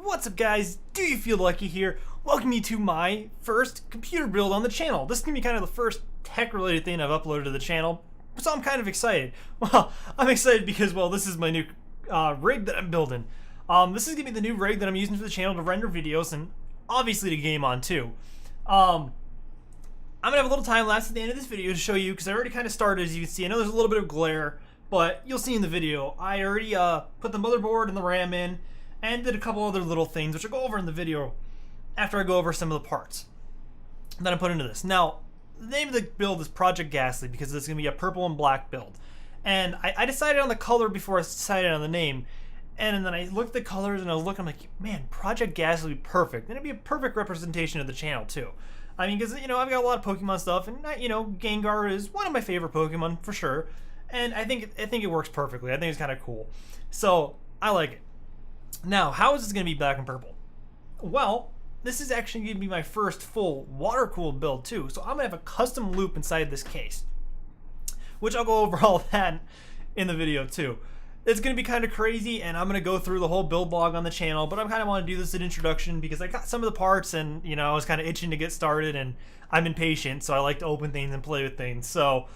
What's up, guys? Do you feel lucky here? Welcome you to my first computer build on the channel. This is going to be kind of the first tech-related thing I've uploaded to the channel, so I'm kind of excited. Well, I'm excited because, well, this is my new rig that I'm building. This is going to be the new rig that I'm using for the channel to render videos and obviously to game on, too. I'm going to have a little time lapse at the end of this video to show you, because I already kind of started, as you can see. I know there's a little bit of glare, but you'll see in the video. I already put the motherboard and the RAM in, and did a couple other little things, which I'll go over in the video after I go over some of the parts that I put into this. Now, the name of the build is Project Gastly, because it's going to be a purple and black build. And I decided on the color before I decided on the name. And then I looked at the colors and I was looking, I'm like, man, Project Gastly would be perfect. And it'd be a perfect representation of the channel, too. I mean, because, you know, I've got a lot of Pokemon stuff, and, you know, Gengar is one of my favorite Pokemon, for sure. And I think it works perfectly. I think it's kind of cool. So, I like it. Now, how is this going to be black and purple? Well, this is actually going to be my first full water-cooled build, too. So I'm going to have a custom loop inside this case, which I'll go over all that in the video, too. It's going to be kind of crazy, and I'm going to go through the whole build log on the channel, but I kind of want to do this as an introduction because I got some of the parts, and, you know, I was kind of itching to get started, and I'm impatient, so I like to open things and play with things. So,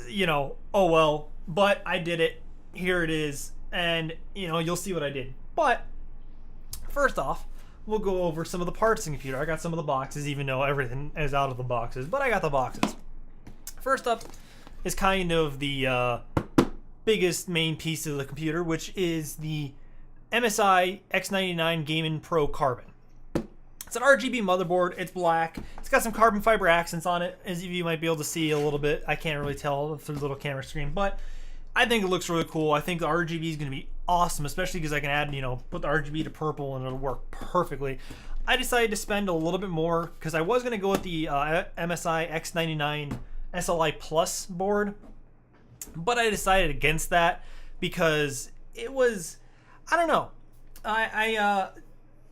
you know, oh well, but I did it. Here it is, and, you know, you'll see what I did. But first off, we'll go over some of the parts in the computer. I got some of the boxes, even though everything is out of the boxes, but I got the boxes. First up is kind of the biggest main piece of the computer, which is the MSI X99 Gaming Pro Carbon. It's an RGB motherboard. It's black. It's got some carbon fiber accents on it, as you might be able to see a little bit. I can't really tell through the little camera screen, but I think it looks really cool. I think the RGB is going to be awesome, especially because I can add, you know, put the RGB to purple and it'll work perfectly. I decided to spend a little bit more because I was going to go with the MSI X99 SLI Plus board, but I decided against that because it was, I don't know. I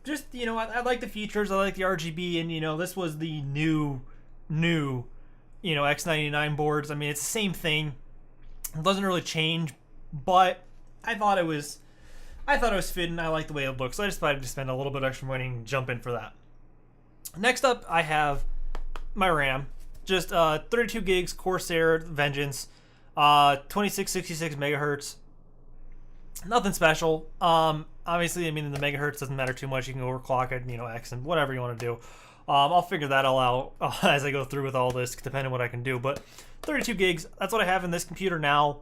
just, you know, I like the features. I like the RGB, and, you know, this was the new, you know, X99 boards. I mean, it's the same thing. It doesn't really change, but I thought it was fitting. I like the way it looks, so I decided to spend a little bit extra money and jump in for that. Next up, I have my RAM, just 32 gigs Corsair Vengeance, 2666 megahertz. Nothing special. Obviously, I mean, the megahertz doesn't matter too much. You can overclock it, you know, X and whatever you want to do. I'll figure that all out as I go through with all this, depending on what I can do. But 32 gigs, that's what I have in this computer now.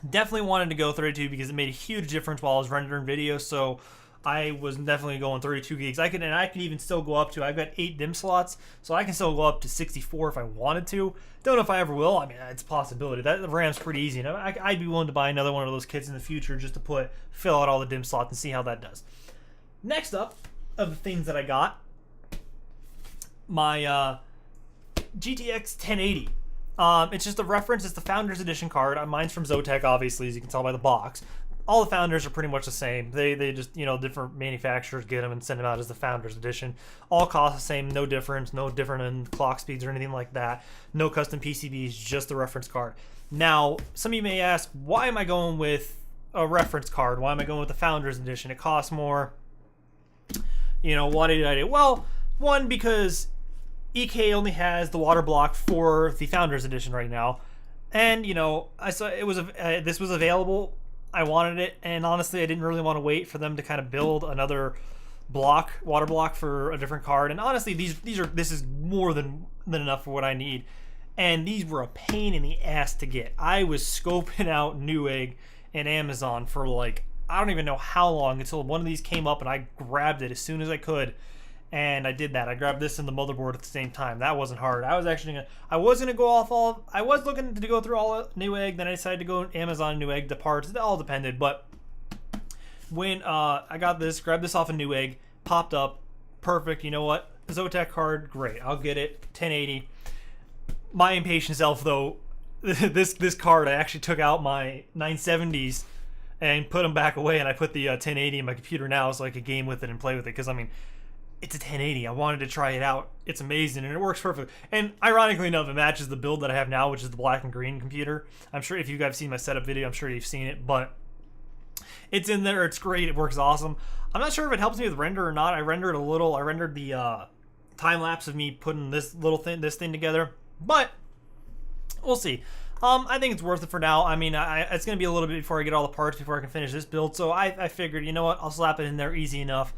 Definitely wanted to go 32 because it made a huge difference while I was rendering videos. So I was definitely going 32 gigs. I could even still go up to, I've got 8 DIMM slots, so I can still go up to 64 if I wanted to. Don't know if I ever will. I mean, it's a possibility. The RAM's pretty easy, and I'd be willing to buy another one of those kits in the future just to fill out all the DIMM slots and see how that does. Next up, of the things that I got, my GTX 1080. It's just a reference. It's the Founders Edition card. Mine's from Zotac, obviously, as you can tell by the box. All the Founders are pretty much the same. They just, you know, different manufacturers get them and send them out as the Founders Edition. All cost the same, no difference, no different in clock speeds or anything like that. No custom PCBs, just the reference card. Now, some of you may ask, why am I going with a reference card? Why am I going with the Founders Edition? It costs more. You know, why did I do? Well, one, because EK only has the water block for the Founders Edition right now, and, you know, I saw it was this was available. I wanted it, and honestly, I didn't really want to wait for them to kind of build another water block for a different card. And honestly, this is more than enough for what I need. And these were a pain in the ass to get. I was scoping out Newegg and Amazon for, like, I don't even know how long, until one of these came up and I grabbed it as soon as I could. And I did that. I grabbed this and the motherboard at the same time. That wasn't hard. I was gonna go off I was looking to go through all of Newegg, then I decided to go Amazon Newegg, the parts. It all depended. But when I got this, grabbed this off of Newegg, popped up, perfect. You know what? Zotac card, great. I'll get it. 1080. My impatient self, though, this card, I actually took out my 970s and put them back away, and I put the 1080 in my computer now so I could game with it and play with it. Because, I mean, it's a 1080. I wanted to try it out. It's amazing, and it works perfect. And ironically enough, it matches the build that I have now, which is the black and green computer. I'm sure if you guys have seen my setup video, I'm sure you've seen it, but it's in there. It's great. It works awesome. I'm not sure if it helps me with render or not. I rendered a little. I rendered the time lapse of me putting this thing together, but we'll see. I think it's worth it for now. I mean, it's going to be a little bit before I get all the parts before I can finish this build. So I figured, you know what, I'll slap it in there easy enough.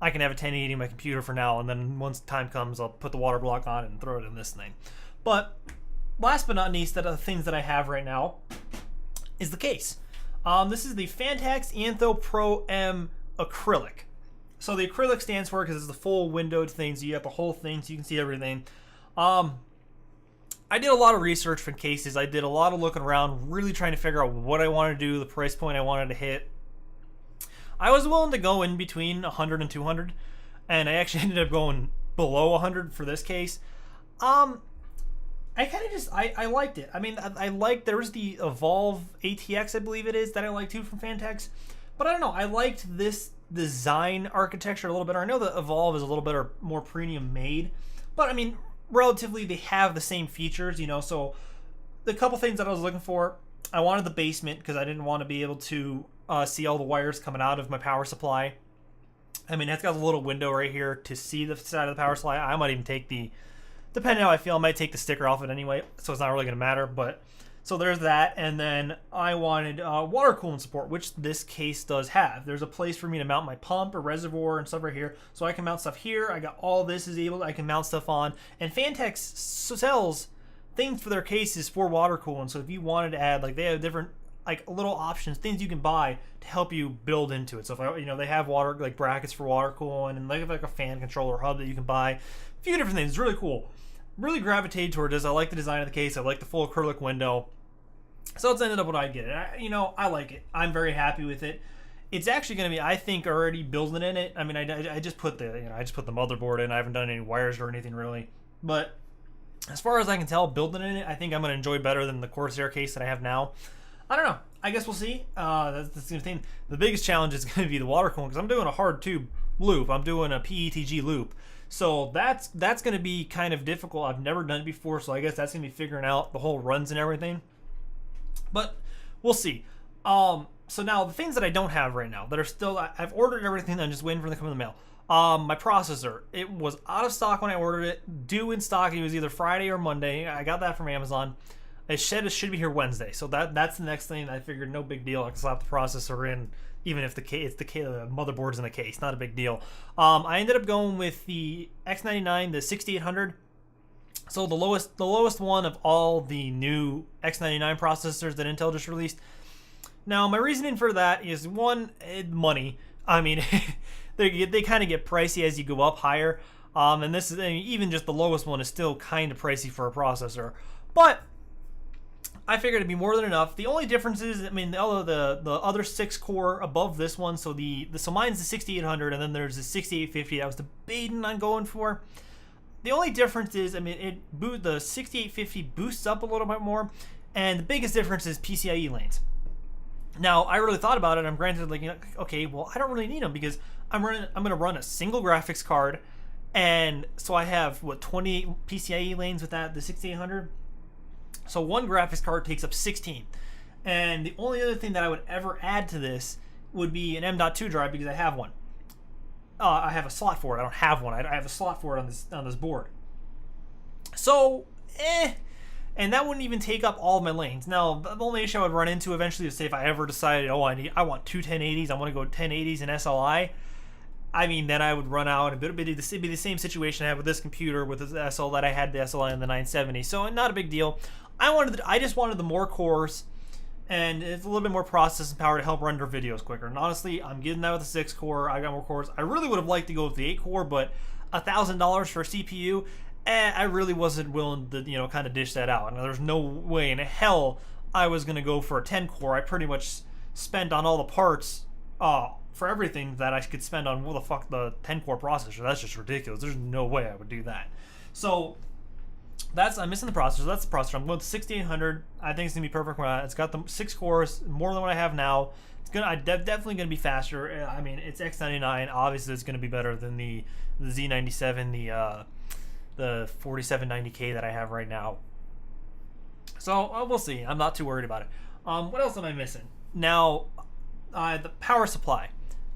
I can have a 1080 on my computer for now, and then once time comes, I'll put the water block on it and throw it in this thing. But last but not least, the things that I have right now is the case. This is the Fantax Antho Pro M acrylic. So the acrylic stands for, because it's the full windowed thing, so you have the whole thing so you can see everything. I did a lot of research for cases. I did a lot of looking around, really trying to figure out what I wanted to do, the price point I wanted to hit. I was willing to go in between 100 and 200, and I actually ended up going below 100 for this case. I kind of just, I liked it. I mean, I liked, there was the Evolve ATX, I believe it is, that I like too from Fantex. But I don't know, I liked this design architecture a little better. I know the Evolve is a little better, more premium made, but I mean, relatively they have the same features, you know. So the couple things that I was looking for, I wanted the basement because I didn't want to be able to see all the wires coming out of my power supply. I mean, it's got a little window right here to see the side of the power supply. I might even take the, depending on how I feel, I might take the sticker off it anyway, so it's not really going to matter. But so there's that, and then I wanted water cooling support, which this case does have. There's a place for me to mount my pump or reservoir and stuff right here, so I can mount stuff here. I got all this is able, I can mount stuff on, and Fantex sells things for their cases for water cooling. So if you wanted to add, like, they have different like little options, things you can buy to help you build into it. So if I, you know, they have water, like brackets for water cooling, and like a fan controller hub that you can buy. A few different things. It's really cool. Really gravitated toward this. I like the design of the case. I like the full acrylic window. So it's ended up what I get. I like it. I'm very happy with it. It's actually going to be, I think, already building in it. I mean, I just put the, I just put the motherboard in. I haven't done any wires or anything really. But as far as I can tell, building in it, I think I'm going to enjoy better than the Corsair case that I have now. I don't know. I guess we'll see. That's the thing. The biggest challenge is going to be the water cooling, because I'm doing a hard tube loop. I'm doing a PETG loop. So that's going to be kind of difficult. I've never done it before, so I guess that's going to be figuring out the whole runs and everything. But we'll see. So now the things that I don't have right now that are still, I've ordered everything. I'm just waiting for them to come in the mail. My processor, it was out of stock when I ordered it. Due in stock, it was either Friday or Monday. I got that from Amazon. It should be here Wednesday. So that's the next thing. I figured no big deal. I can slap the processor in, even if the motherboard's in the case. Not a big deal. I ended up going with the X99, the 6800. So the lowest one of all the new X99 processors that Intel just released. Now my reasoning for that is, one, money. I mean, they kind of get pricey as you go up higher. And this is, I mean, even just the lowest one is still kind of pricey for a processor. But I figured it'd be more than enough. The only difference is, I mean, the other 6-core above this one, so so mine's the 6800, and then there's the 6850 I was debating on going for. The only difference is, I mean, the 6850 boosts up a little bit more, and the biggest difference is PCIe lanes. Now, I really thought about it. I'm granted, like, you know, okay, well, I don't really need them because I'm going to run a single graphics card, and so I have 28 PCIe lanes with the 6800. So one graphics card takes up 16. And the only other thing that I would ever add to this would be an M.2 drive, because I have one. I have a slot for it. I don't have one. I have a slot for it on this board. So, and that wouldn't even take up all of my lanes. Now, the only issue I would run into eventually is, say, if I ever decided, I want two 1080s, I want to go 1080s and SLI. I mean, then I would run out, and it'd be the same situation I had with this computer with the SL that I had the SLI in the 970. So not a big deal. I just wanted the more cores, and it's a little bit more processing power to help render videos quicker. And honestly, I'm getting that with the 6-core. I got more cores. I really would have liked to go with the 8-core, but $1,000 for a CPU, I really wasn't willing to, you know, kind of dish that out. And there's no way in hell I was going to go for a 10-core. I pretty much spent on all the parts for everything that I could spend on the 10-core processor. That's just ridiculous. There's no way I would do that. So I'm missing the processor. That's the processor. I'm going with 6800. I think it's gonna be perfect. It's got the 6 cores, more than what I have now. It's definitely gonna be faster. I mean, it's X99. Obviously, it's gonna be better than the Z97, the 4790K that I have right now. So we'll see. I'm not too worried about it. What else am I missing? Now, the power supply.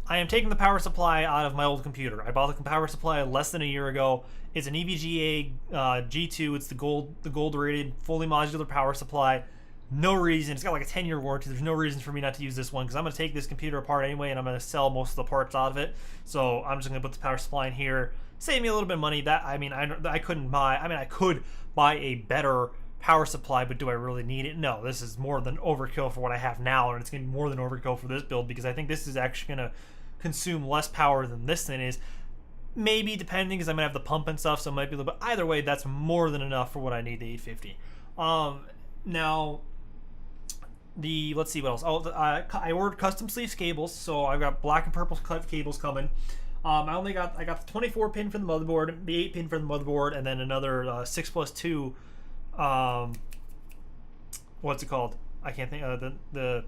I am taking the power supply out of my old computer. I bought the power supply less than a year ago. It's an EVGA G2. It's the gold rated, fully modular power supply. No reason. It's got like a 10-year warranty. There's no reason for me not to use this one because I'm going to take this computer apart anyway, and I'm going to sell most of the parts out of it. So I'm just going to put the power supply in here. Save me a little bit of money. That I couldn't buy. I mean, I could buy a better power supply, but do I really need it? No, this is more than overkill for what I have now, and it's going to be more than overkill for this build because I think this is actually going to consume less power than this thing is. Maybe depending because I'm going to have the pump and stuff, so it might be a little bit. Either way, that's more than enough for what I need the 850. Now, let's see what else. Oh, I ordered custom sleeves cables, so I've got black and purple cables coming. I got the 24 pin for the motherboard, the 8 pin for the motherboard, and then another 6+2. What's it called? I can't think of the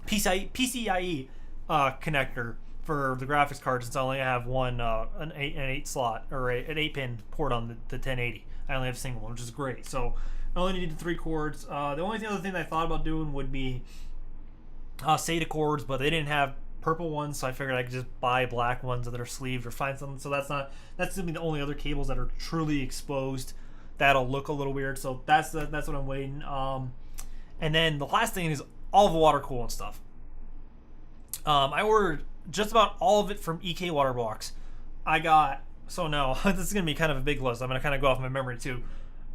PCIe connector for the graphics card, since I only have one an 8 slot or an 8 pin port on the 1080. I only have a single one, which is great. So I only needed 3 cords. The only other thing that I thought about doing would be SATA cords, but they didn't have purple ones, so I figured I could just buy black ones that are sleeved or find something. So that's gonna be the only other cables that are truly exposed. That'll look a little weird. So that's what I'm waiting. And then the last thing is all the water coolant stuff. I ordered just about all of it from EK Water Box. So now this is gonna be kind of a big list. I'm gonna kind of go off my memory too.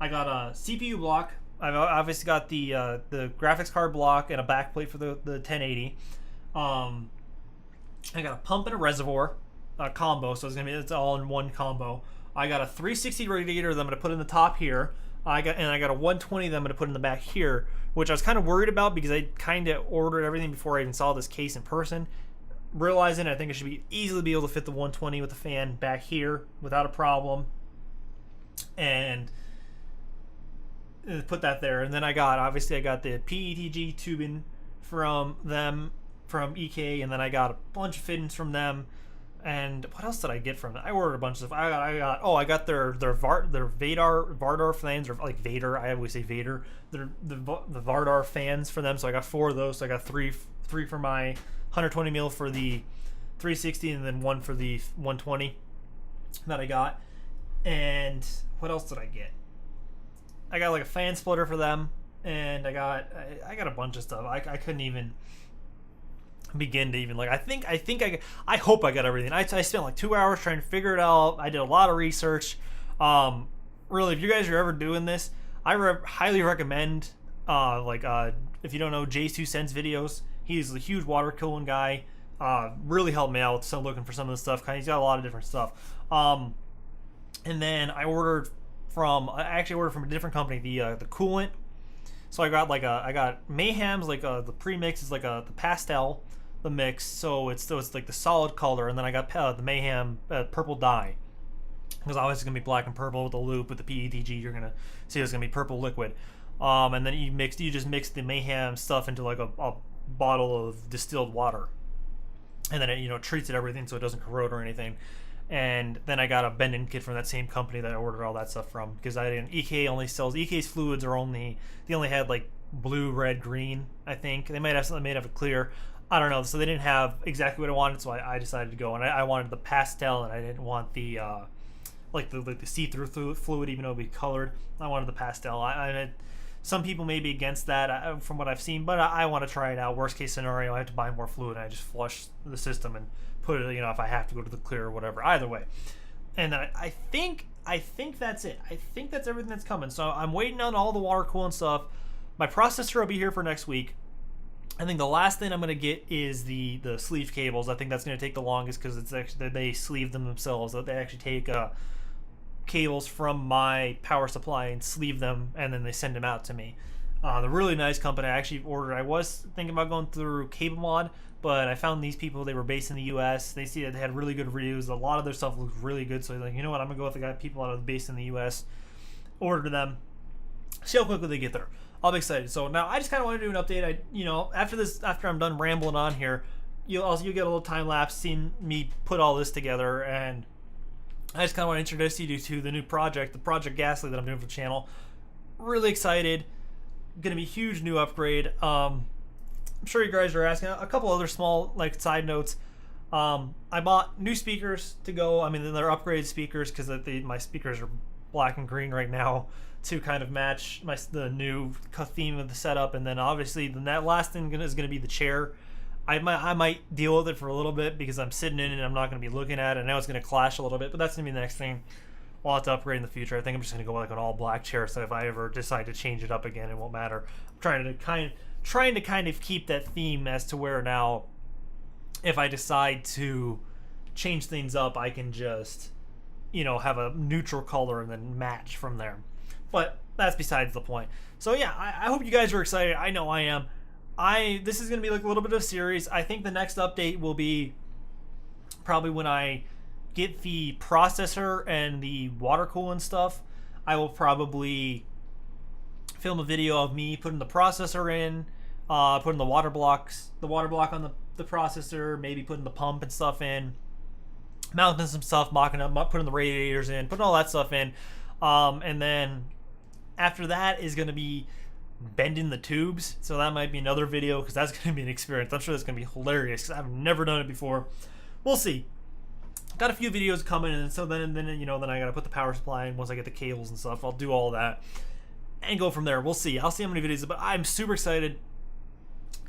I got a CPU block. I've obviously got the graphics card block and a backplate for the 1080. I got a pump and a reservoir combo, so it's all in one combo. I got a 360 radiator that I'm gonna put in the top here. I got a 120 that I'm gonna put in the back here, which I was kind of worried about because I kind of ordered everything before I even saw this case in person. Realizing I think I should easily be able to fit the 120 with the fan back here without a problem, and put that there. And then I got the PETG tubing from EK, and then I got a bunch of fittings from them. And what else did I get from it? I ordered a bunch of stuff. I got their Vardar fans, or like Vader. I always say Vader. The Vardar fans for them. So I got 4 of those. So I got three for my 120 mil for the 360, and then 1 for the 120 that I got. And what else did I get? I got like a fan splitter for them, and I got a bunch of stuff. I couldn't even begin to even I hope I got everything. I spent like 2 hours trying to figure it out. I did a lot of research. Really, if you guys are ever doing this, I highly recommend if you don't know Jay's 2 cents videos. He's a huge water cooling guy. Really helped me out with looking for some of the stuff. He's got a lot of different stuff. And then I actually ordered from a different company the coolant. So I got Mayhem's the premix is the pastel, the mix, so it's like the solid color, and then I got the Mayhem purple dye, because obviously it's gonna be black and purple with the loop with the PETG. You're gonna see it's gonna be purple liquid, and then you just mix the Mayhem stuff into like a bottle of distilled water, and then it treats it everything so it doesn't corrode or anything. And then I got a bending kit from that same company that I ordered all that stuff from, because EK only sells EK's fluids they only had like blue, red, green. I think they might have something made of it clear. I don't know. So they didn't have exactly what I wanted, so I decided to go, and I wanted the pastel, and I didn't want the the see-through fluid, even though it'd be colored. I wanted the pastel. Some people may be against that from what I've seen, but I want to try it out. Worst case scenario, I have to buy more fluid, and I just flush the system and put it, if I have to go to the clear or whatever. Either way. And I think that's it. I think that's everything that's coming. So I'm waiting on all the water cooling stuff. My processor will be here for next week. I think the last thing I'm going to get is the sleeve cables. I think that's going to take the longest, because it's actually they sleeve them themselves. They actually take cables from my power supply and sleeve them, and then they send them out to me. The really nice company I actually ordered. I was thinking about going through Cable Mod, but I found these people. They were based in the U.S. They see that they had really good reviews. A lot of their stuff looks really good. So you know what? I'm gonna go with the people out of based in the U.S. Order them. See how quickly they get there. I'll be excited. So now I just kind of want to do an update. After I'm done rambling on here, you'll get a little time lapse seeing me put all this together, and I just kind of want to introduce you to the new project, the Project Gastly that I'm doing for the channel. Really excited. Gonna be a huge new upgrade. I'm sure you guys are asking. A couple other small like side notes. I bought new speakers to go. I mean, they're upgraded speakers because my speakers are black and green right now to kind of match the new theme of the setup. And then obviously that last thing is going to be the chair. I might deal with it for a little bit because I'm sitting in it and I'm not going to be looking at it. I know it's going to clash a little bit, but that's going to be the next thing I'll have to upgrade in the future. I think I'm just going to go with like an all black chair, so if I ever decide to change it up again, it won't matter. I'm trying to kind of keep that theme as to where now if I decide to change things up, I can just, you know, have a neutral color and then match from there. But that's besides the point. So yeah, I hope you guys are excited. I know I am. This is going to be like a little bit of a series. I think the next update will be probably when I get the processor and the water coolant stuff. I will probably film a video of me putting the processor in, putting the water block on the processor, maybe putting the pump and stuff in, mounting some stuff, mocking up, putting the radiators in, putting all that stuff in, and then after that is going to be bending the tubes. So that might be another video because that's going to be an experience. I'm sure that's going to be hilarious because I've never done it before. We'll see. Got a few videos coming, and so then you know, then I got to put the power supply in once I get the cables and stuff. I'll do all that and go from there. We'll see. I'll see how many videos, but I'm super excited.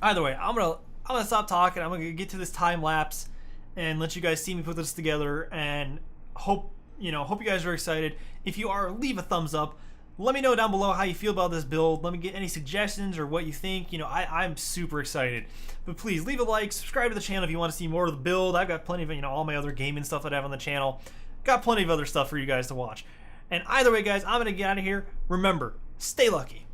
Either way, I'm gonna stop talking. I'm gonna get to this time lapse and let you guys see me put this together, and hope you guys are excited. If you are, leave a thumbs up. Let me know down below how you feel about this build. Let me get any suggestions or what you think. You know, I'm super excited. But please leave a like, subscribe to the channel if you want to see more of the build. I've got plenty of, you know, all my other gaming stuff that I have on the channel. Got plenty of other stuff for you guys to watch. And either way, guys, I'm gonna get out of here. Remember, stay lucky.